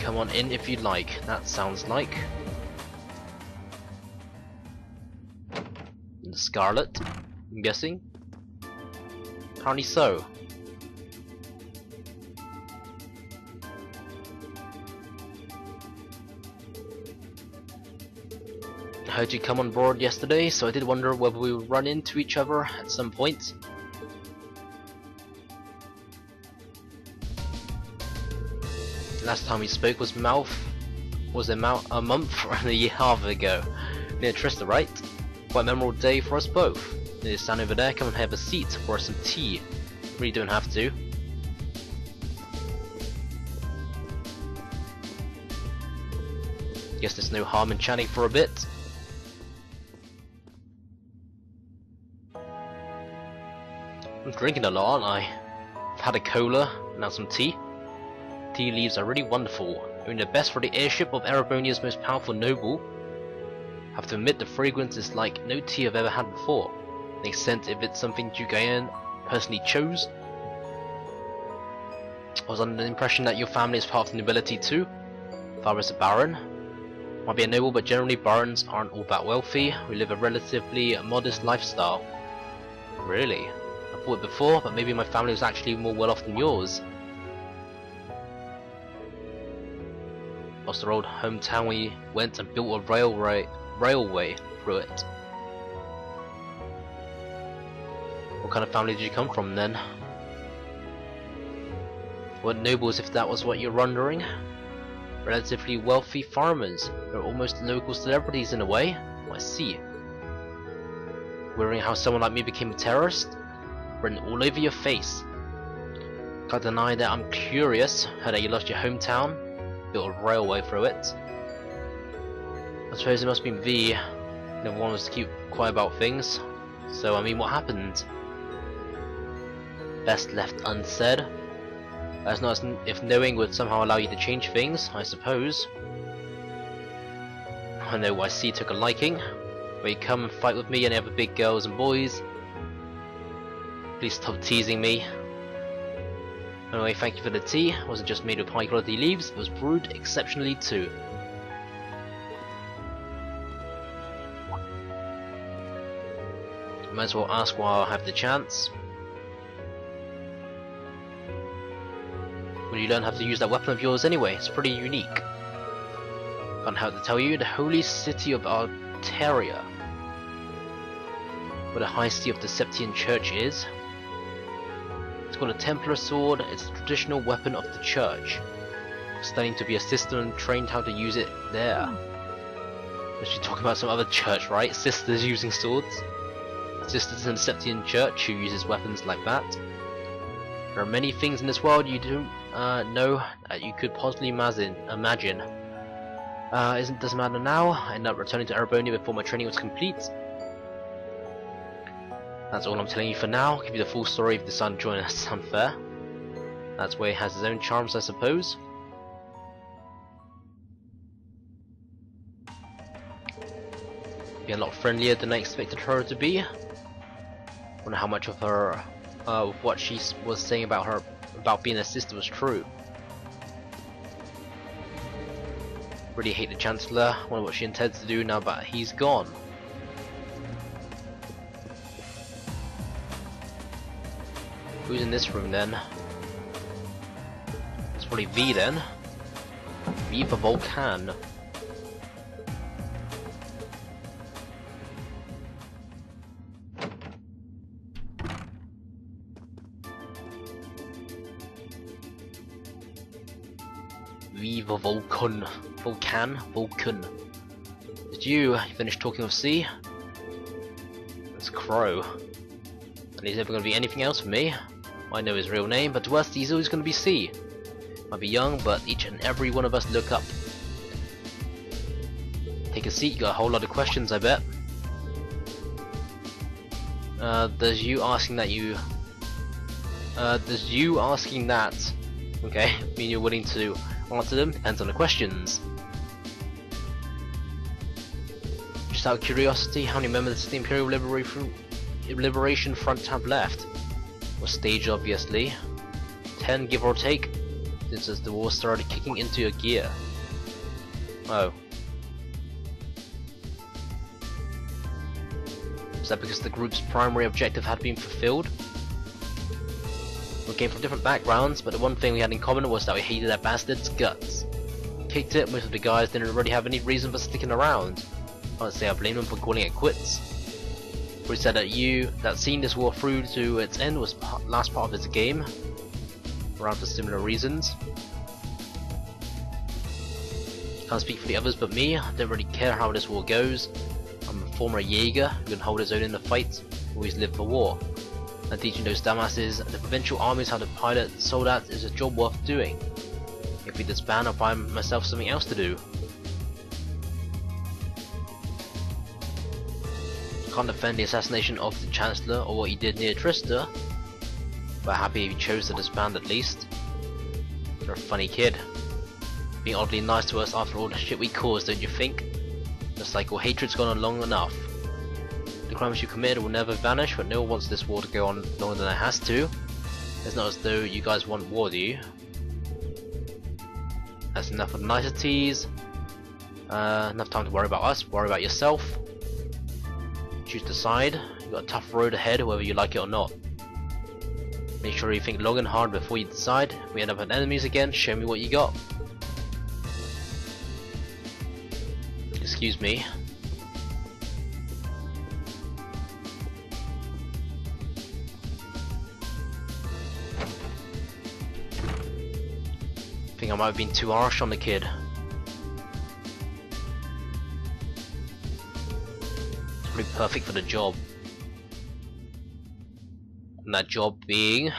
Come on in if you'd like. That sounds like the Scarlet, I'm guessing. Apparently so. I heard you come on board yesterday, so I did wonder whether we would run into each other at some point. Last time we spoke was a month or a half ago. Near Trista, right? Quite a memorable day for us both. Near stand over there, come and have a seat or some tea. Really don't have to. Guess there's no harm in chatting for a bit. I'm drinking a lot, aren't I? I've had a cola, now some tea. Tea leaves are really wonderful, only the best for the airship of Erebonia's most powerful noble. I have to admit the fragrance is like no tea I've ever had before. Makes sense if it's something Dugayan personally chose. I was under the impression that your family is part of the nobility too. Father is a baron. Might be a noble, but generally barons aren't all that wealthy. We live a relatively modest lifestyle. Really? I thought it before, but maybe my family was actually more well off than yours. Lost our old hometown, we went and built a railway through it. What kind of family did you come from then? What nobles, if that was what you're wondering? Relatively wealthy farmers. They're almost local celebrities in a way. I see. Wondering how someone like me became a terrorist? Written all over your face. Can't deny that I'm curious. Heard that you lost your hometown, built a railway through it. I suppose it must be V. Never wanted us to keep quiet about things. So I mean, what happened? Best left unsaid. As not as if knowing would somehow allow you to change things, I suppose. I know YC took a liking. Where you come and fight with me and other big girls and boys. Please stop teasing me. Anyway, thank you for the tea. It wasn't just made of high quality leaves, it was brewed exceptionally too. Might as well ask while I have the chance. Will you learn how to use that weapon of yours anyway? It's pretty unique. Can't help to tell you, the holy city of Altaria, where the high seat of the Septian Church is. It's called a Templar sword. It's a traditional weapon of the church. Studying to be a sister and trained how to use it there. She's talking about some other church, right? Sisters using swords. Sisters in the Septian Church who uses weapons like that. There are many things in this world you don't know that you could possibly imagine. Doesn't matter now. I ended up returning to Erebonia before my training was complete. That's all I'm telling you for now. I'll give you the full story if you decide to join us. Unfair. That's where he has his own charms, I suppose. Be a lot friendlier than I expected her to be. Wonder how much of her, what she was saying about being a sister was true. Really hate the Chancellor. Wonder what she intends to do now that he's gone. Who's in this room then? It's probably V then. V for Volcan. Viva Vulcan. Vulcan. Did you finish talking with C? That's Crow. And he's never going to be anything else for me. I know his real name, but to us he's always going to be C. Might be young, but each and every one of us look up. Take a seat, you got a whole lot of questions, I bet. Does you asking that, okay, mean you're willing to answer them? Depends on the questions. Just out of curiosity, how many members of the Imperial Liberation Front have left? Well, stage obviously. 10 give or take. It's as the war started kicking into a gear. Oh. Is that because the group's primary objective had been fulfilled? We came from different backgrounds, but the one thing we had in common was that we hated that bastard's guts. Kicked it, most of the guys didn't really have any reason for sticking around. I can't say I blame them for calling it quits. We said that seeing this war through to its end was last part of his game, around for similar reasons. Can't speak for the others but me, I don't really care how this war goes. I'm a former Jaeger who can hold his own in the fight, always lived for war. And teaching those dumbasses the provincial armies how to pilot soldats is a job worth doing. If we disband, I'll find myself something else to do. Can't defend the assassination of the Chancellor or what he did near Trista, but happy he chose to disband at least. You're a funny kid. Being oddly nice to us after all the shit we caused, don't you think? Just like all hatred's gone on long enough. The crimes you committed will never vanish, but no one wants this war to go on longer than it has to. It's not as though you guys want war, do you? That's enough of niceties. Enough time to worry about us, worry about yourself. Choose the side. You've got a tough road ahead, whether you like it or not. Make sure you think long and hard before you decide. If we end up with enemies again, show me what you got. Excuse me. I think I might have been too harsh on the kid. It's pretty perfect for the job. And that job being...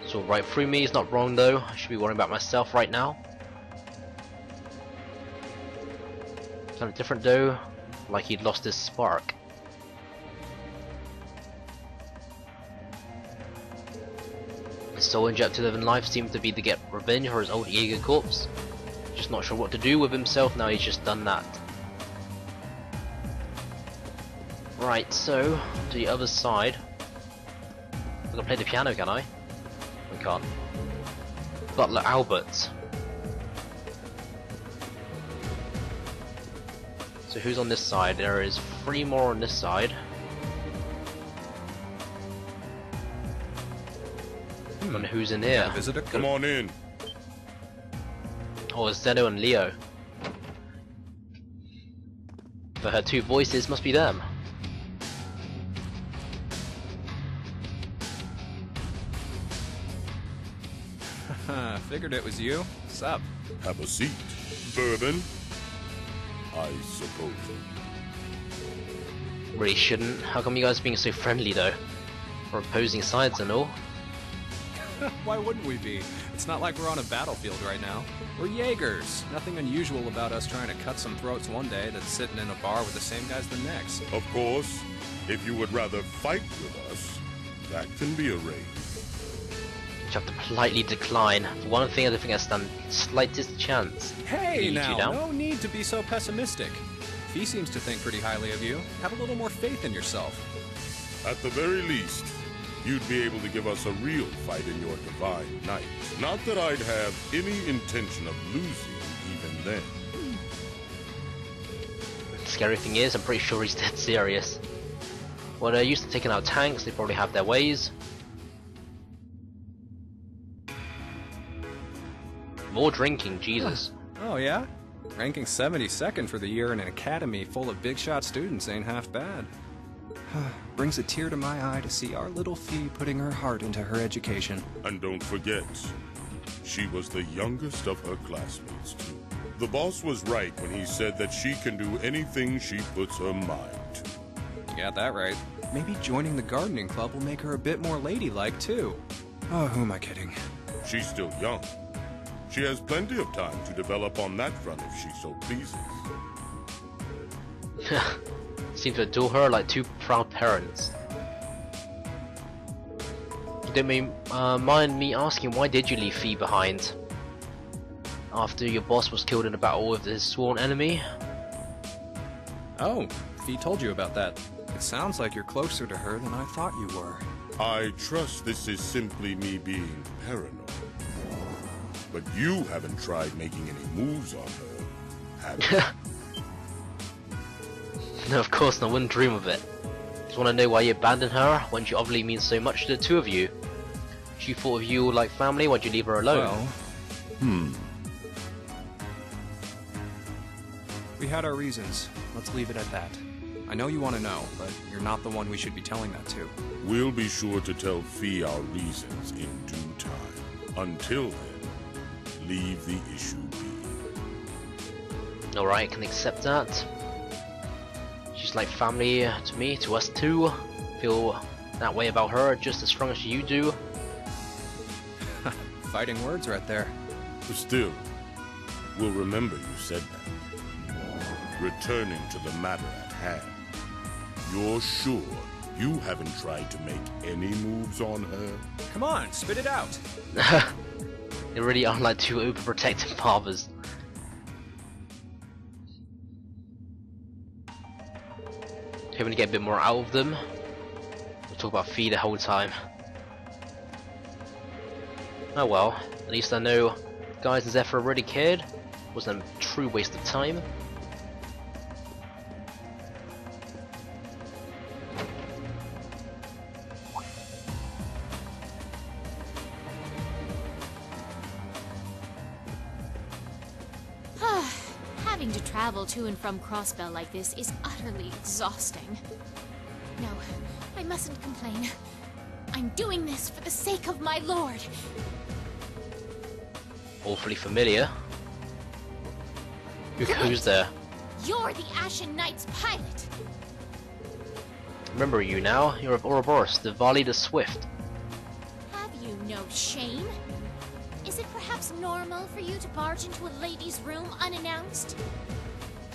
It's all right through me, it's not wrong though. I should be worrying about myself right now. Kind of different though, like he'd lost his spark. His sole objective in life seemed to be to get revenge for his old Jaeger corpse. Just not sure what to do with himself now he's just done that. Right, so to the other side. I can play the piano, can I? I can't. Butler Albert. So who's on this side? There is 3 more on this side. And who's in here? Visitor, come on in. Oh, it's Zeno and Leo. But her 2 voices must be them. Figured it was you. Sup? Have a seat. Bourbon? I suppose. Really shouldn't. How come you guys are being so friendly though? For opposing sides and all. Why wouldn't we be? It's not like we're on a battlefield right now. We're Jaegers. Nothing unusual about us trying to cut some throats one day that's sitting in a bar with the same guys the next. Of course, if you would rather fight with us, that can be arranged. You have to politely decline. For one thing, I don't think I stand slightest chance. Hey now, no need to be so pessimistic. If he seems to think pretty highly of you, have a little more faith in yourself. At the very least, you'd be able to give us a real fight in your divine night. Not that I'd have any intention of losing even then. The scary thing is, I'm pretty sure he's dead serious. Well, they're used to taking out tanks, they probably have their ways. More drinking, Jesus. Oh yeah? Ranking 72nd for the year in an academy full of big shot students ain't half bad. Brings a tear to my eye to see our little Fee putting her heart into her education. And don't forget, she was the youngest of her classmates too. The boss was right when he said that she can do anything she puts her mind to. You got that right. Maybe joining the gardening club will make her a bit more ladylike too. Oh, who am I kidding? She's still young. She has plenty of time to develop on that front if she so pleases. Seem to adore her like 2 proud parents. Don't mind me asking, why did you leave Fee behind? After your boss was killed in a battle with his sworn enemy? Oh, Fee told you about that. It sounds like you're closer to her than I thought you were. I trust this is simply me being paranoid. But you haven't tried making any moves on her, have you? No, of course not, I wouldn't dream of it. Just want to know why you abandoned her when she obviously means so much to the two of you. She thought of you all like family, why'd you leave her alone? Well, we had our reasons. Let's leave it at that. I know you want to know, but you're not the one we should be telling that to. We'll be sure to tell Fee our reasons in due time. Until then, leave the issue be. Alright, I can accept that. She's like family to me, to us too. Feel that way about her just as strong as you do. Fighting words right there. But still, we'll remember you said that. Returning to the matter at hand, you're sure you haven't tried to make any moves on her? Come on, spit it out. They really are like two overprotective fathers. Hoping to get a bit more out of them. We'll talk about Fee the whole time. Oh well, at least I know guys and Zephyr already cared. Wasn't a true waste of time. Having to travel to and from Crossbell like this is utterly exhausting. No, I mustn't complain. I'm doing this for the sake of my lord. Awfully familiar. Who goes there? You're the Ashen Knight's pilot. Remember you now? You're of Ouroboros, the Valley the Swift. Have you no shame? Is it perhaps normal for you to barge into a lady's room unannounced?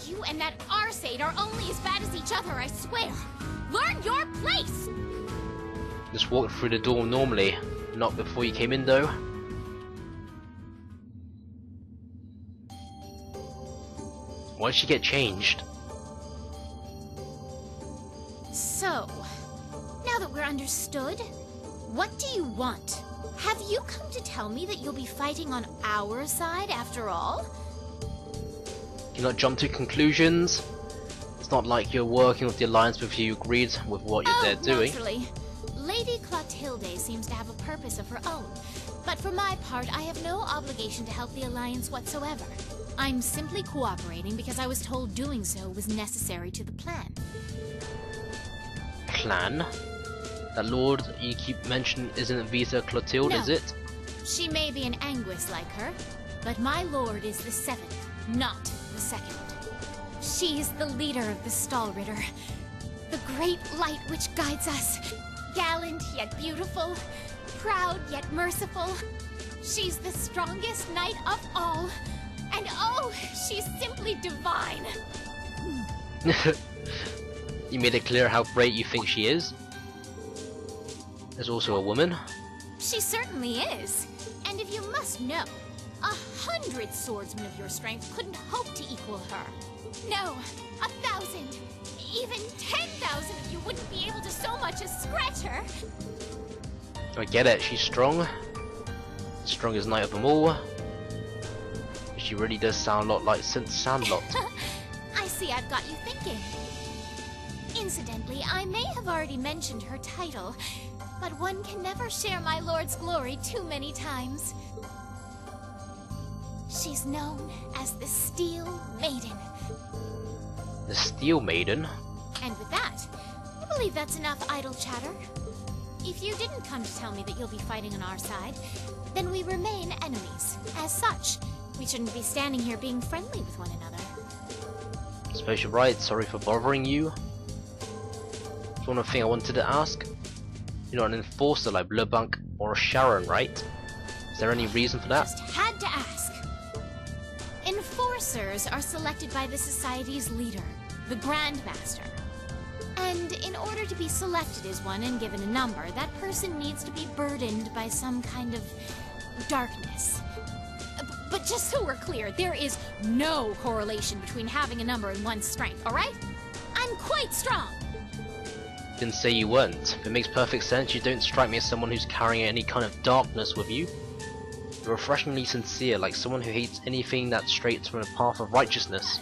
You and that Arseid are only as bad as each other, I swear. Learn your place! Just walked through the door normally, not before you came in though. Why did she get changed? So, now that we're understood, what do you want? Have you come to tell me that you'll be fighting on our side after all? Do not jump to conclusions. It's not like you're working with the Alliance before you agreed with what they're doing. Naturally. Lady Clotilde seems to have a purpose of her own, but for my part, I have no obligation to help the Alliance whatsoever. I'm simply cooperating because I was told doing so was necessary to the plan. Plan? That lord you keep mentioning isn't Vita Clotilde, No. is it? She may be an Anguis like her, but my lord is the 7th, not the 2nd. She's the leader of the Stallritter, the great light which guides us. Gallant yet beautiful, proud yet merciful. She's the strongest knight of all, and oh, she's simply divine. You made it clear how great you think she is. There's also a woman. She certainly is. And if you must know, 100 swordsmen of your strength couldn't hope to equal her. No, 1,000, even 10,000 of you wouldn't be able to so much as scratch her. I get it, she's strong. Strongest knight of them all. She really does sound a lot like Sandlot. I see I've got you thinking. Incidentally, I may have already mentioned her title, but one can never share my lord's glory too many times. She's known as the Steel Maiden. The Steel Maiden? And with that, I believe that's enough idle chatter. If you didn't come to tell me that you'll be fighting on our side, then we remain enemies. As such, we shouldn't be standing here being friendly with one another. Suppose you're right, sorry for bothering you. There's one other thing I wanted to ask. You're not an enforcer like Blurbank or Sharon, right? Is there any reason for that? Just had to ask. Enforcers are selected by the Society's leader, the Grandmaster. And in order to be selected as one and given a number, that person needs to be burdened by some kind of darkness. But just so we're clear, there is no correlation between having a number and one's strength, alright? I'm quite strong. Didn't say you weren't. If it makes perfect sense, you don't strike me as someone who's carrying any kind of darkness with you. You're refreshingly sincere, like someone who hates anything that strays from the path of righteousness.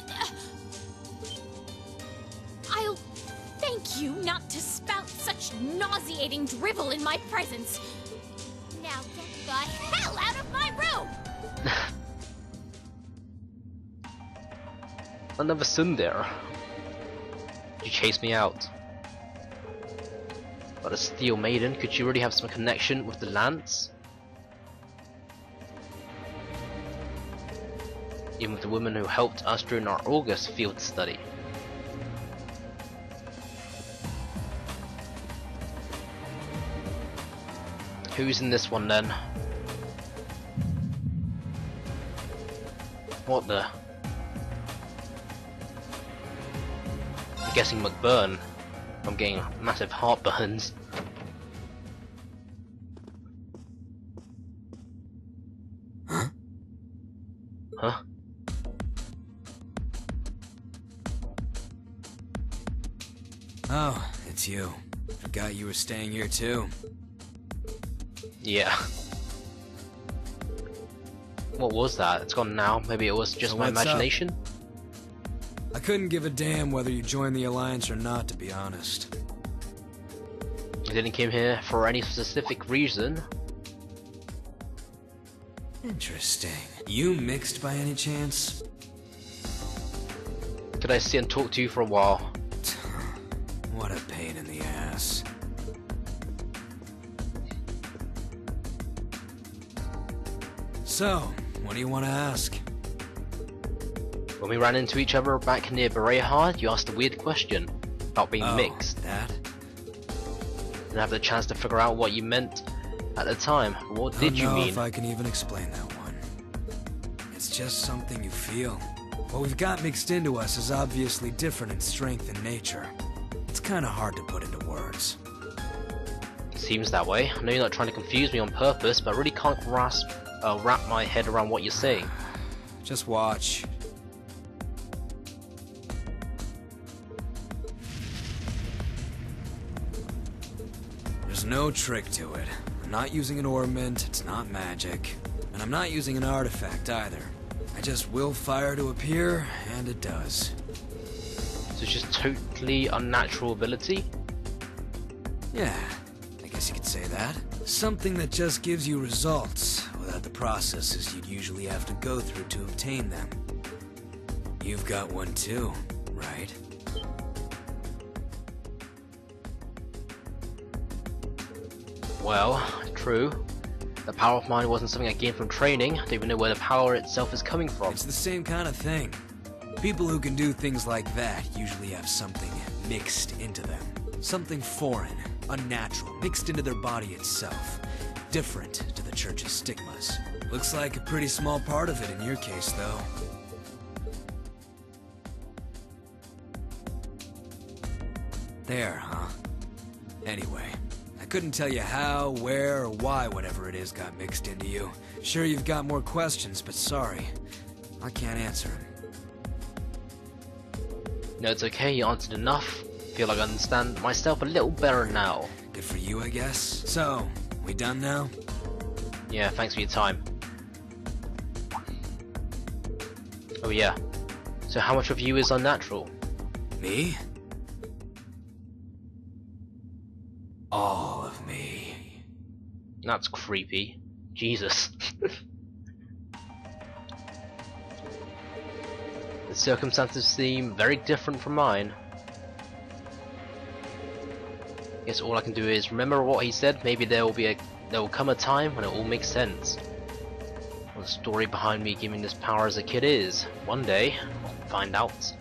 I'll thank you not to spout such nauseating drivel in my presence. Now get the hell out of my room! Another tsundere. You chased me out. But a steel maiden, could you really have some connection with the lance? Even with the woman who helped us during our August field study. Who's in this one then? What the? I'm guessing McBurn. I'm getting massive heartburns. Huh? Oh, it's you. Forgot you were staying here too. Yeah. What was that? It's gone now. Maybe it was just So my what's up? imagination? I couldn't give a damn whether you joined the Alliance or not, to be honest. You didn't come here for any specific reason. Interesting. You mixed by any chance? Could I sit and talk to you for a while? What a pain in the ass. So, what do you want to ask? When we ran into each other back near Berehard, you asked a weird question about being mixed. That? Didn't have the chance to figure out what you meant at the time. What did you I don't know mean? if I can even explain that one. It's just something you feel. What we've got mixed into us is obviously different in strength and nature. It's kind of hard to put into words. Seems that way. I know you're not trying to confuse me on purpose, but I really can't wrap my head around what you're saying. Just watch. There's no trick to it. I'm not using an ornament, it's not magic. And I'm not using an artifact either. I just will fire to appear, and it does. So it's just totally unnatural ability? Yeah, I guess you could say that. Something that just gives you results, without the processes you'd usually have to go through to obtain them. You've got one too, right? Well, true. The power of mine wasn't something I gained from training. I don't even know where the power itself is coming from. It's the same kind of thing. People who can do things like that usually have something mixed into them. Something foreign, unnatural, mixed into their body itself. Different to the church's stigmas. Looks like a pretty small part of it in your case, though. There, huh? Anyway, I couldn't tell you how, where, or why whatever it is got mixed into you. Sure you've got more questions, but sorry. I can't answer them. No, it's okay, you answered enough. Feel like I understand myself a little better now. Good for you, I guess. So, we done now? Yeah, thanks for your time. Oh yeah. So how much of you is unnatural? Me? All of me. That's creepy. Jesus. The circumstances seem very different from mine. Guess all I can do is remember what he said. Maybe there will come a time when it all makes sense. What the story behind me giving this power as a kid is. One day, I'll find out.